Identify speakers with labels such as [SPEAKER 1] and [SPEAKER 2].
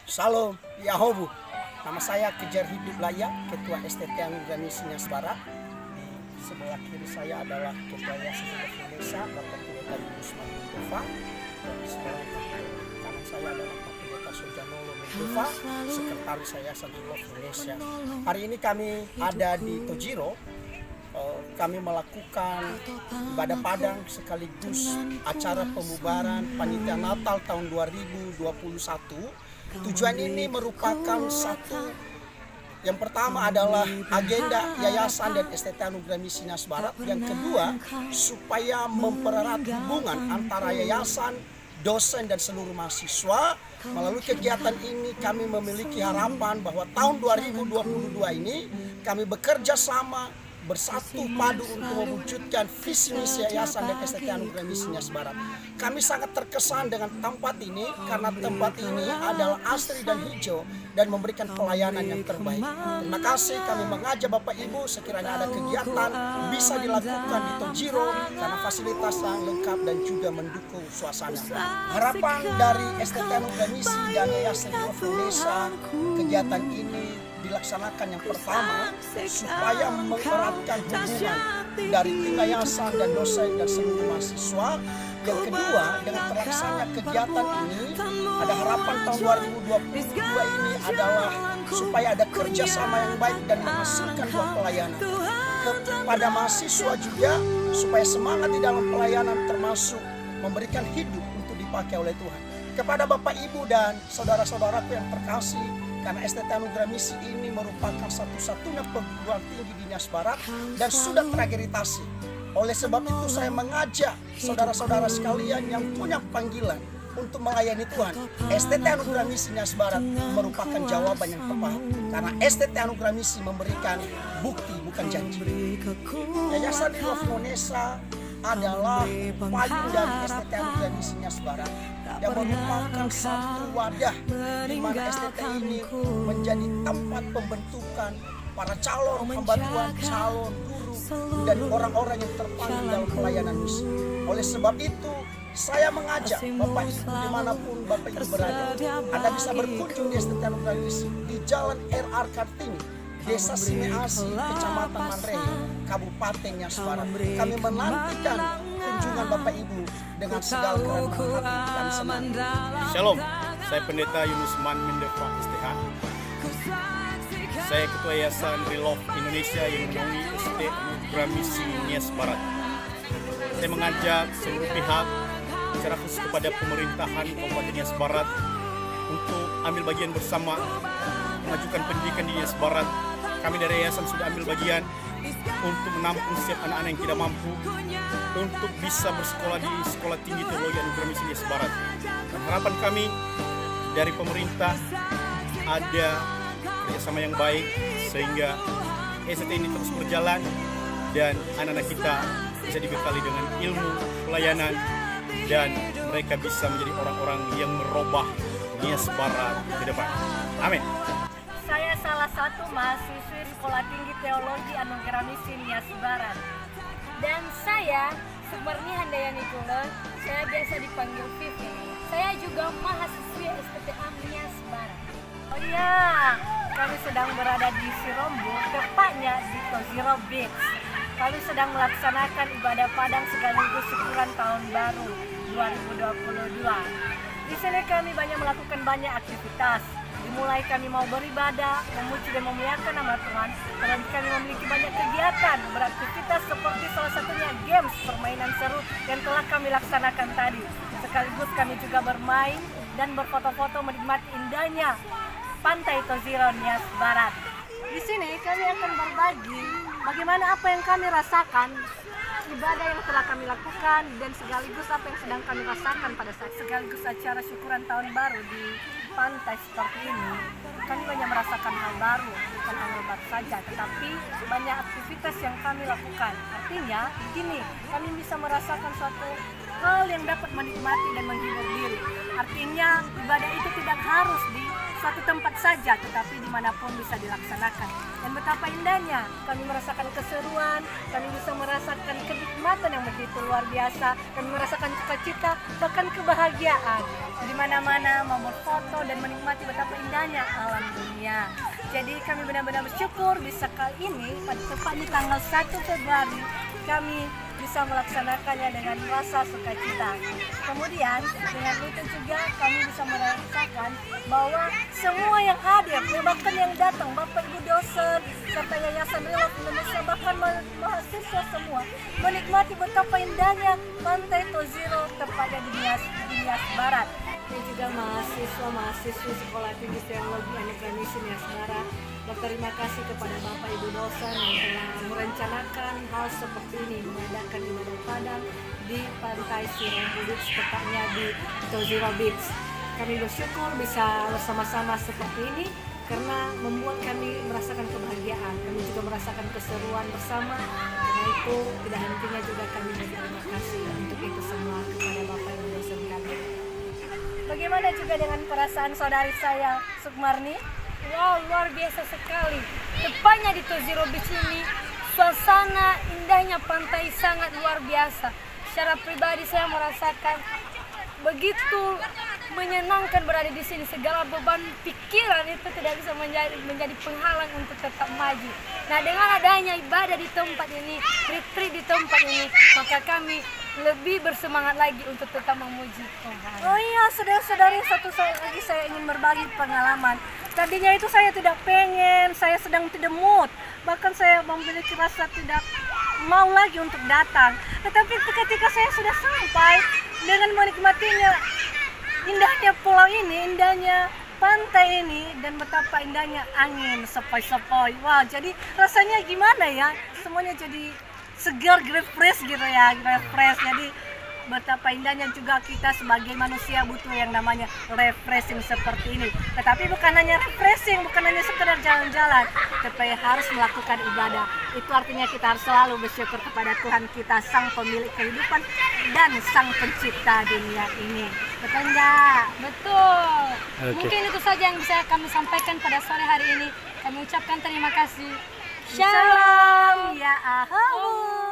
[SPEAKER 1] Salam Yahobu. Nama saya Kejar Hidup Layak, Ketua STT Anugerah Misi Nias Barat. Di sebelah kiri saya adalah Ketua Yayasan Indonesia, Bapak Pendeta Yunus Mandova. Dan di sebelah kanan saya adalah Pak Pendeta Sojanolo Mandova, Sekretaris Yayasan Indonesia. Hari ini kami ada di Tojiro. Kami melakukan ibadah padang sekaligus acara pembubaran panitia Natal tahun 2021. Tujuan ini merupakan yang pertama adalah agenda Yayasan dan STT Anugerah Misi Nias Barat. Yang kedua, supaya mempererat hubungan antara yayasan, dosen dan seluruh mahasiswa. Melalui kegiatan ini kami memiliki harapan bahwa tahun 2022 ini kami bekerja sama bersatu padu untuk mewujudkan visi misi Yayasan dan STT Anugerah Misi Nias Barat. Kami sangat terkesan dengan tempat ini karena tempat ini adalah asri dan hijau dan memberikan pelayanan yang terbaik. Terima kasih, kami mengajak Bapak Ibu sekiranya ada kegiatan bisa dilakukan di Tojiro karena fasilitas yang lengkap dan juga mendukung suasana. Harapan dari STT Anugerah Misi dan Yayasan Indonesia, kegiatan ini dilaksanakan yang pertama supaya mengeratkan hubungan dari tim yayasan dan dosen dan seluruh mahasiswa. Yang kedua, dengan terlaksananya kegiatan ini, ada harapan tahun 2022 ini adalah supaya ada kerjasama yang baik dan menghasilkan buah pelayanan. Kepada mahasiswa juga supaya semangat di dalam pelayanan termasuk memberikan hidup untuk dipakai oleh Tuhan. Kepada Bapak Ibu dan saudara-saudaraku yang terkasih, karena STT Anugerah Misi ini merupakan satu-satunya perguruan tinggi di Nias Barat dan sudah terakreditasi. Oleh sebab itu saya mengajak saudara-saudara sekalian yang punya panggilan untuk melayani Tuhan. STT Anugerah Misi Nias Barat merupakan jawaban yang tepat. Karena STT Anugerah Misi memberikan bukti bukan janji. Yayasan Indonesia adalah payung dari STT Anugerah Misi Nias Barat yang merupakan satu wadah di mana STT ini menjadi tempat pembentukan para calon hamba Tuhan, calon guru, dan orang-orang yang terpanggil dalam pelayanan misi. Oleh sebab itu, saya mengajak Bapak Ibu dimanapun Bapak Ibu berada, Anda bisa berkunjung di STT Anugerah Misi di Jalan R.R. Kartini, Desa Simeasi, Kecamatan Manrehe, Kabupaten Nias Barat. Kami menantikan kunjungan Bapak Ibu dengan segala kerendahan hati kami senang.
[SPEAKER 2] Shalom, saya Pendeta Yunus Mandova STH. Saya Ketua Yayasan Relove Indonesia yang menaungi STT Anugerah Misi Nias Barat. Saya mengajak seluruh pihak, secara khusus kepada pemerintahan Kabupaten Nias Barat, untuk ambil bagian bersama memajukan pendidikan di Nias Barat. Kami dari Yayasan sudah ambil bagian untuk menampung setiap anak-anak yang tidak mampu untuk bisa bersekolah di Sekolah Tinggi Teologi Anugerah Misi Nias Barat. Dan harapan kami dari pemerintah ada kerjasama yang baik sehingga STT ini terus berjalan dan anak-anak kita bisa dibekali dengan ilmu pelayanan dan mereka bisa menjadi orang-orang yang merubah Nias Barat ke depan. Amin.
[SPEAKER 3] Saya salah satu mahasiswi Sekolah Tinggi Teologi Anugerah Misi Nias Barat. Dan saya, Sumerni Handayani Kulon, saya biasa dipanggil Vivi. Saya juga mahasiswi STTA Nias Barat. Oh iya, kami sedang berada di Sirombo, tepatnya di Tojiro Beach. Kami sedang melaksanakan ibadah padang sekaligus syukuran tahun baru 2022. Di sini kami melakukan banyak aktivitas. Dimulai kami mau beribadah, memuji dan memuliakan nama Tuhan. Dan kami memiliki banyak kegiatan, beraktivitas seperti salah satunya games, permainan seru yang telah kami laksanakan tadi. Sekaligus kami juga bermain dan berfoto-foto menikmati indahnya Pantai Tojiro Nias Barat. Di sini kami akan berbagi bagaimana apa yang kami rasakan, ibadah yang telah kami lakukan, dan sekaligus apa yang sedang kami rasakan pada saat sekaligus acara syukuran tahun baru di pantai seperti ini. Kami banyak merasakan hal baru, bukan hal baru saja, tetapi banyak aktivitas yang kami lakukan. Artinya, begini, kami bisa merasakan suatu hal yang dapat menikmati dan menghibur diri. Artinya, ibadah itu tidak harus di suatu tempat saja, tetapi dimanapun bisa dilaksanakan. Dan betapa indahnya kami merasakan keseruan, kami bisa merasakan kenikmatan yang begitu luar biasa, kami merasakan sukacita, bahkan kebahagiaan. Di mana-mana mau berfoto dan menikmati betapa indahnya alam dunia. Jadi kami benar-benar bersyukur bisa kali ini pada tepatnya tanggal 1 Februari kami bisa melaksanakannya dengan rasa sukacita. Kemudian dengan itu juga kami bisa merasakan bahwa semua yang hadir, bahkan yang datang, Bapak Ibu dosen serta Yayasan Relove Indonesia, bahkan mahasiswa semua menikmati betapa indahnya Pantai Tozero tepatnya di Nias Barat. Dan juga mahasiswa-mahasiswi Sekolah Tinggi Teologi Anugerah Misi Nias Barat berterima kasih kepada Bapak Ibu dosen yang telah merencanakan hal seperti ini, mengadakan ibadah padang di Pantai Sirempu Beach, tepatnya di Tozero Beach. Kami bersyukur bisa bersama-sama seperti ini karena membuat kami merasakan kebahagiaan. Kami juga merasakan keseruan bersama. Karena itu tidak hentinya juga kami berterima kasih untuk itu semua kepada Bapak Ibu dosen kami. Bagaimana juga dengan perasaan saudari saya, Sukmarni? Wow, luar biasa sekali. Tepatnya di Tozero Beach ini, suasana indahnya pantai sangat luar biasa. Secara pribadi saya merasakan begitu menyenangkan berada di sini. Segala beban pikiran itu tidak bisa menjadi penghalang untuk tetap maju. Nah, dengan adanya ibadah di tempat ini, retreat di tempat ini, maka kami lebih bersemangat lagi untuk tetap memuji Tuhan. Oh iya, saudara-saudari, satu lagi saya ingin berbagi pengalaman. Tadinya itu saya tidak pengen, saya sedang tidak mood, bahkan saya memiliki rasa tidak mau lagi untuk datang. Tetapi ketika saya sudah sampai dengan menikmatinya, indahnya pulau ini, indahnya pantai ini, dan betapa indahnya angin sepoi-sepoi. Wah, jadi rasanya gimana ya? Semuanya jadi segar, refresh gitu ya, refresh. Jadi betapa indahnya juga kita sebagai manusia butuh yang namanya refreshing seperti ini. Tetapi bukan hanya refreshing, bukan hanya sekedar jalan-jalan, tetapi harus melakukan ibadah. Itu artinya kita harus selalu bersyukur kepada Tuhan kita, Sang Pemilik kehidupan dan Sang Pencipta dunia ini. Betul enggak? Betul. Okay. Mungkin itu saja yang bisa kami sampaikan pada sore hari ini. Kami ucapkan terima kasih. Shalom ya Ahabu.